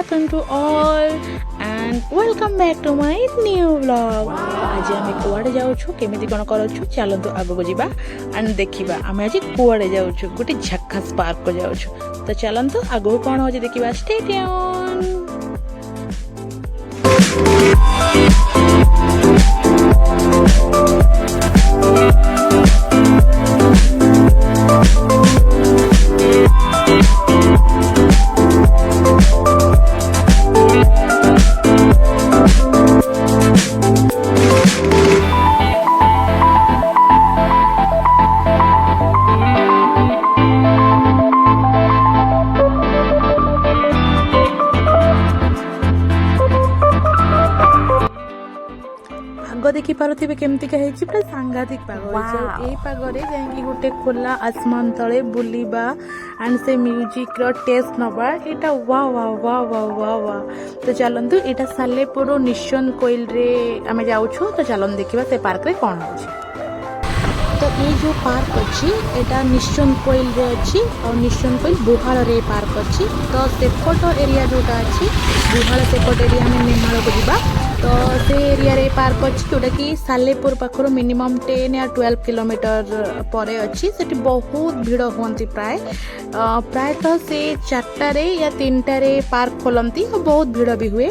afternoon to all and welcome back to my new vlog. आज आम कुआड़े जाऊँ केमी कौन करूँ चलतु आगू जावा एंड देखा आम आज कुआड़े जाऊँ गोटे झक्कास पार्क को जाऊँ तो चलतु आगू कौन हो देखा स्टे ट्यून। देखी पारे केमती पूरा सांघातिक पाग यही पागरे जाकि गोटे खोला आसमान तले बुलवा एंड से म्यूजिक रो टेस्ट नवा यहाँ वाह वाह वाह वाह वाह वाह। तो चलतु यहाँ सालेपुर निश्चन कोइल रे आम जाऊँ तो चलन देखा से पार्क रे कौन हो। तो ये जो पार्क अच्छी एटा निश्चन कोइल रे अच्छी और निश्चन कोइल बुहाल रे पार्क अच्छी। तो सेपट एरिया जोटा अच्छी बुहाल सेपट एरिया में नेमाल को जीवा तो से एरिया रे पार्क अच्छी जोटा कि सालेपुर पाखर मिनिमम 10 या 12 किलोमीटर पर अच्छी से बहुत भीड़ हुंती प्रायतः से 4टारे या 3टारे पार्क खोलती और बहुत भीड़ भी हुए।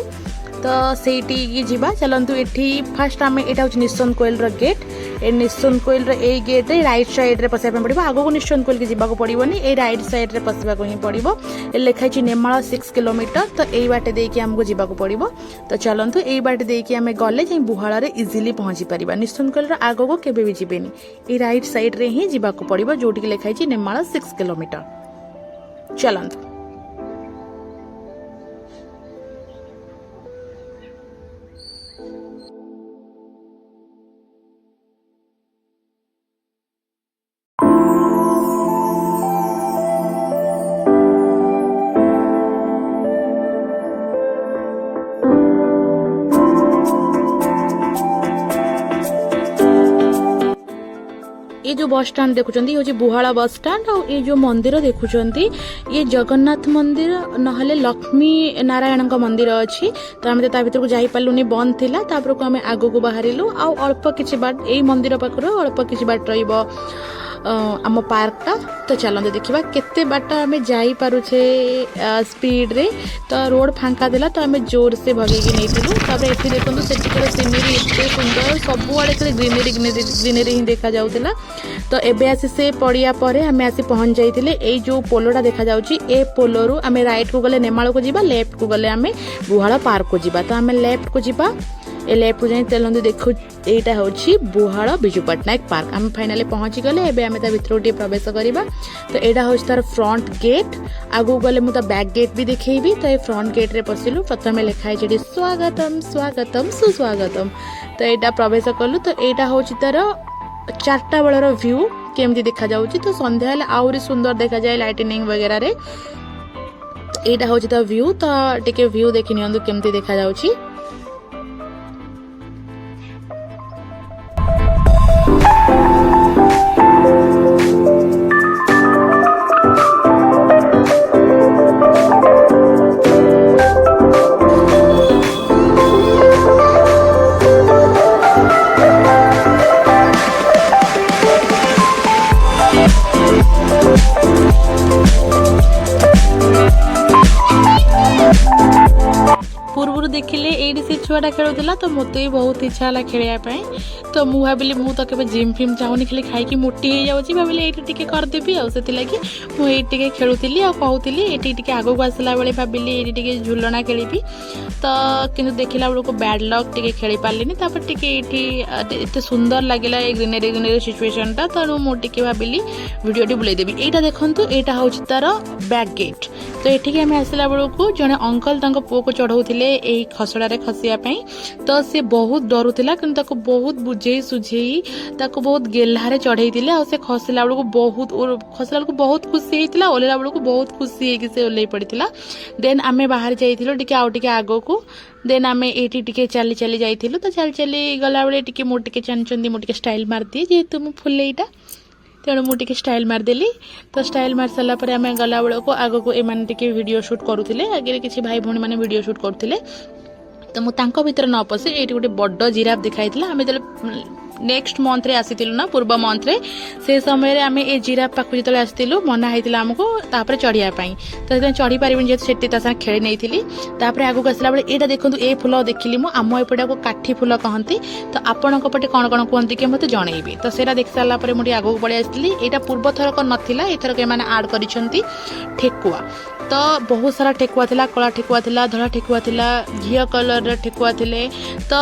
तो सेठी जीवा चलतु ये फास्ट आम यहाँ हूँ निश्चन कोइल गेट ए निश्चन कोइल ए गेट रे राइट साइड रे पशिया पड़ो आगो निश्चन कोइल के जीवा पड़ोनी ए राइट साइड रे पशिया ही पड़ो लिखाई नेमाल 6 किलोमीटर तो यही बाटे देकी आमको जीवा पड़ो। तो चलतु यही बाटे देकी आम गले जाई बुहाल इजिली पहुँची पार निश्चन कोइल आग को केबे भी जीवेनी ए राइट साइड रे ही जीवा पड़ो जोटी लिखाई नेमाल 6 किलोमीटर। चलतु ये जो बस स्टैंड देखुं ये बुहाड़ा बस स्टैंड और ये जो मंदिर देखुं ये जगन्नाथ मंदिर नहले लक्ष्मी नारायण का मंदिर अच्छी। तो आम तो भर को जापारूनी बंद थी तापर को आम आग को बाहरिलु अल्प किसी बाट यही मंदिर पाखर अल्प किसी बाट आम पार्कटा। तो चलते देखा केते बाट आम जापे स्पीड रे तो रोड फांका देला तो आम जोर से भगेगी नहीं ये देखो से सीनरी एत सुंदर सबुआड़े ग्रीनरी ग्रीनरी ही देखा जाऊला। तो एबे आसी से पड़िया पर आम आसी पहुँच जाइए ये जो पोलोटा देखा जाउची ए पोलरू आम राइट को गले नेमाल को जीवा लेफ्ट को गले आम बुहाल पार्क को जीवा। तो आम लेफ्ट को जीवा ए लेफ्ट को जाए चलते देखो यहाँ हूँ बुहाल विजु पट्टनायक पार्क आम फाइनाली पहुँची गले एवं भर टे प्रवेश करवा। तो यहाँ हूँ तार फ्रंट गेट आगू गले मुझे बैक गेट भी देखी। तो ये फ्रंट गेट रे पशिलु प्रथम लिखाई स्वागतम स्वागतम सुस्वागतम। तो यहाँ प्रवेश कलु तो यहाँ हूँ तार 4टा बेलर व्यू केमती देखा जाउची। तो संध्या आहरी सुंदर देखा जाए लाइटनिंग वगैरह रे यहाँ हूँ तो व्यू तो टिके व्यू देखी नि केमती देखा जाउची। पूर्व देखिले ये से छुआटा खेलुला तो मत भी बहुत इच्छा है खेलने। तो मुझे भाविली मु तो केबे जिम फिम चाहूनी खाली खाई मोटी हो जाऊँगी भाविली ये टिके करदेवी आउ से मुझे खेलुली आ कहूली ये आग को आसला बेले भाविली ये झुलना खेली। तो किंतु देखला बेलू बैड लक टिके खेली पार्लिनी टे सुंदर लगे ये ग्रीनरी ग्रीनरी सिचुएशनटा तेणु मुझे भाविली भिडियोटी बुलेदेवी। यहाँ देखो यहाँ हूँ तार बैक गेट। तो ये आम आसला बेलू जड़े अंकल पुओ को चढ़ाऊले यही खसड़े खसियापाई। तो सी बहुत डरुला कि बहुत बुझे सुझे बहुत गेल्हारे चढ़े से खसला बेलू बहुत खुशी होता ओल्ला बेलू बहुत खुशी से ओल्ल पड़ा। देन आम बाहर जाइलु टे आउ टे आग को देन आम ये चली चली जाइलु। तो चली चली गला बेले मुझे जानते मुझे स्टाइल मारदिए जेहेतु मु फुलेईटा तेणु मुझे स्टाइल मारदेली तो स्टाइल मार सारा पर आम गला बेलू आग को एम वीडियो शूट करुले आगे किसी भाई भौणी मैंने वीडियो शूट करुले तो मुझे भितर न पशि ये गोटे बड़ जिराफ दिखाई आम जो नेक्स्ट मंथ रे आसीलु ना पूर्व मंथ रे से समय आम ए जिराफ पाखु जो आसलु मना होता आमको तापर चढ़िया तो चढ़ी पारे जेहतु से खेली नहीं आगू आसला बेले यहाँ देखो ये फूल देखिली मु आम एपटा को काठी फूल कहती तो आपण पटे कौन कौन कहते कि मत जनइबी तो सेटा देख सारापर मुझे आगू पलि आसती यहाँ पूर्व थरक नाला एथरक आड कर ठेकुआ तो बहुत सारा ठेकुआ थिला कला ठेकुआ थिला धला ठेकुआ थिला घिया कलर ठेकुआ थिले तो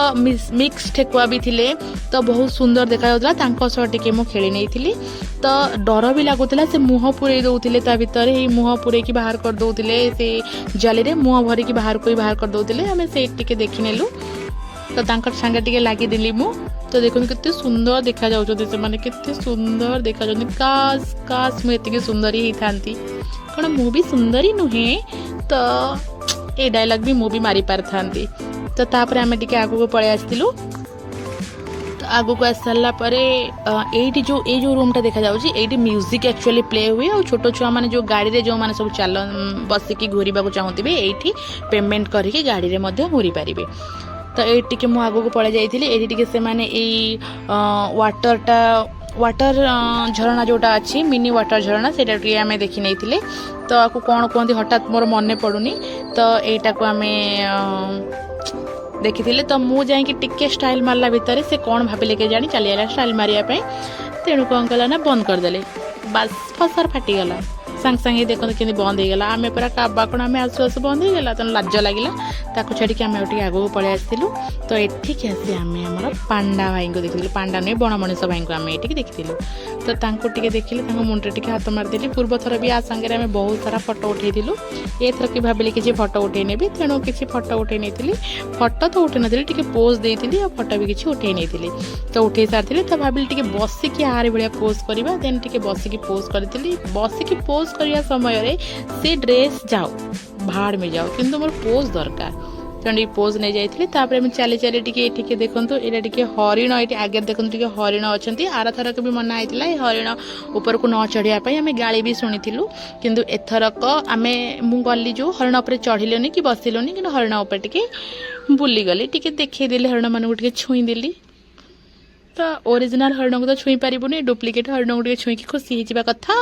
मिक्स ठेकुआ भी थिले तो बहुत सुंदर देखा जाता सह टिके मु खेली नहीं तो डर भी लगुला से मुह पूरे दौले ता भितर ही मुह पूरे की बाहर कर दौले से जाली रे मुह भरी की बाहर को बाहर कर दौले आम से टिके देखी नेलु तो सांगे टिके लगिदेली मु तो देखो कितने सुंदर देखा जाउछथि से माने कितने सुंदर देखा जाउछथि काश काश मु एतिके सुंदर ही थांती कौन मु भी सुंदर ही नुहे तो ये डायलॉग भी मु भी मारी पार थांती तो तापर आम टिके आगू को पळै आस्तिलु तो आगू को आस सारा पर जो रूम टा देखा जाउछि एठी म्यूजिक एक्चुअली प्ले हुए और छोट छुआ माने जो गाड़ी रे जो माने सब चल बसिकी घूरिबा को चाहूथिबे एठी पेमेंट करके गाड़ी रे मध्ये घूरी पारिबे तो ये टिके मु आगू को पळै जाइथिली एठी टिके से माने ए वाटर झरणा जोटा अच्छी मिनी वाटर झरणा से आम देखी नहीं तो आपको कौन कहते हठात मोर मन पड़ुनी तो यटा को आम देखी तो मु जाकि टिके स्टाइल मारला भितर से कौन भाविले के जानी चली आला स्टाइल मारिया तेणु कौन कला ना बंद करदे बास फसर फाटीगला सांग सांगे देखो कि बंद हो गला आम पूरा काबा कौन आम आसु आसु बंद हो गला तो लाज लगे ताको छाड़ी आम आगू पलि आसलु तो एठिक आसी आम आम पांडा भाई को देखी पांडा नुहे बण मनीष भाई को आम ये देखी तो देखिले मुंडे टिके हाथ मारदेली पूर्व थर भी आ सांगे आम बहुत सारा फोटो उठेलु एथर कि भाविली किसी फोटो उठे नेबी तेणु किसी फोटो उठे नहीं फोटो तो उठे नी टे पोज देती और फोटो भी किसी उठे नहीं तो उठे सारी तो भाविली टे बसिकी आरे भाया पोज करवा देन टे बसिकी पोज करी बसिकी पोज करने समय से ड्रेस जाओ भाड़ में जाओ किंतु मोर पोज दरकार तेणु पोज नहीं जाइए चली चली टे देखो यहाँ टे हरिण ये आगे देखो टे हरिण अच्छा आर थरक भी मना होता है हरिण ऊपर को न चढ़ाई आम गाली भी शुणीलु किंतु एथरक आम मु गली जो हरिण उपर चढ़िलुनि कि बसिलुनि कि हरिण उपर टे बुलीगली टे देखईदेली हरिण मानक टे छुईदेली तो ओरिजिनल हरिण को तो छुई पारिबुनि डुप्लिकेट हरिण को टे छुईकी खुशी होगा कथा।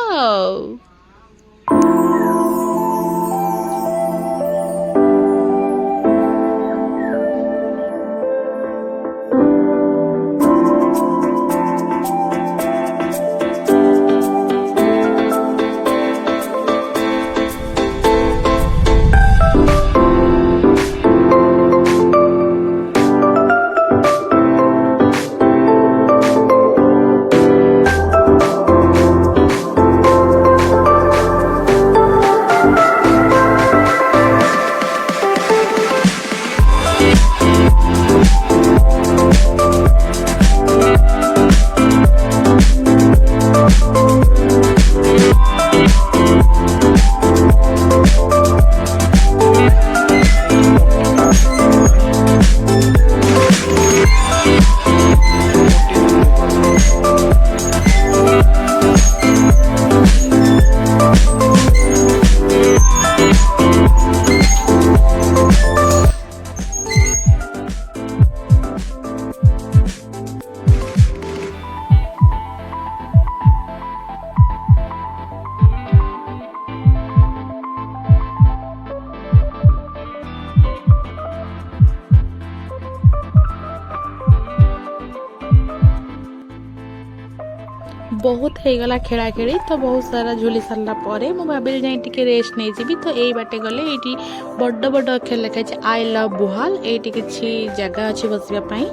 बहुत होगला खेला खेली तो बहुत सारा झुली सारा पर मुझे भाविली जाए टी रेस्ट नहीं जी तो यही बाटे गले ये बड़ बड़ अक्षर लिखाई आई लव बुहाल ये किसी जगह अच्छी बसवाई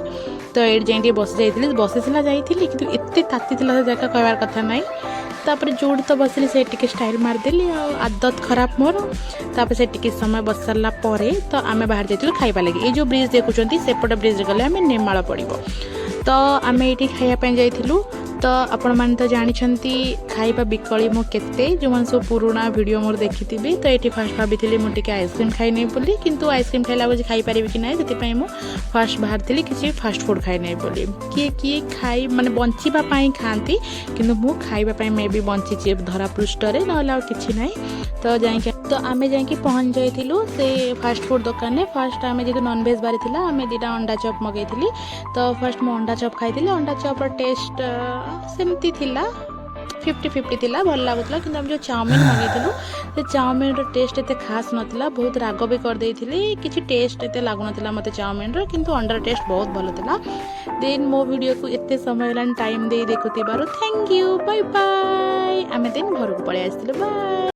तो ये जाए बस जाइए बसी सीना जाइली कि एत ताती जगह कहबार कथा ना तापर जोड़ तो बसली से टिके स्टाइल मारदेली आदत खराब मोर तापर से टिके समय बस सारा पर तो आम बाहर जाइलु खाइबा लगे ये जो ब्रिज देखुं सेपट ब्रिज गले आम नेमाल पड़ो तो आम ये खायापी जाइलु तो आपण मैंने तो जानते खाଇବା ବିକଳି ମୁଁ କେତେ ଯେଉଁମାନେ ସବୁ ପୁରୁଣା ଭିଡ଼ିଓ ମୋର ଦେଖିଥିବି ତ ଏଠି ଫାଷ୍ଟ ଭାବିଥିଲି ମୁଁ ଟିକେ ଆଇସ୍କ୍ରିମ୍ ଖାଇନେବି ବୋଲି କିନ୍ତୁ ଆଇସ୍କ୍ରିମ୍ ଖାଇଲା ବେଳେ ଖାଇପାରିବି କି ନାହିଁ ସେଥିପାଇଁ ମୁଁ ଫାଷ୍ଟ ବାହାରିଥିଲି କିଛି ଫାଷ୍ଟ ଫୁଡ଼୍ ଖାଇନେବି ବୋଲି କିଏ କିଏ ଖାଇ ମାନେ ବଞ୍ଚିବା ପାଇଁ ଖାଆନ୍ତି କିନ୍ତୁ ମୁଁ ଖାଇବା ପାଇଁ ମେ ବି ବଞ୍ଚିଛି ଧରା ପୃଷ୍ଠରେ ନହେଲେ ଆଉ କିଛି ନାହିଁ ତ ଯାଇକି ତ ଆମେ ଯାଇକି ପହଞ୍ଚି ଯାଇଥିଲୁ ସେ ଫାଷ୍ଟ ଫୁଡ଼୍ ଦୋକାନରେ ଫାଷ୍ଟ ଆମେ ଯେହେତୁ ନନଭେଜ୍ ବାରି ଥିଲା ଆମେ ଦୁଇଟା ଅଣ୍ଡା ଚପ୍ ମଗାଇଥିଲି ତ ଫାଷ୍ଟ ମୁଁ ଅଣ୍ଡା ଚପ୍ ଖାଇଥିଲି ଅଣ୍ଡା ଚପ୍ର ଟେଷ୍ଟ ସେମିତି ଥିଲା 50-50 थिला भल लगुला कि जो चाउमिन मगेलु से चाउमिन टेस्ट एत खास नाला बहुत राग भी करदे किसी टेस्ट एत लगुना मत चाउमिन किंतु अंडर टेस्ट बहुत भल था देन मो वीडियो को एत समय टाइम दे देखुबार थैंक यू बाय बाय आम दिन घर को पलि आसलु बाय।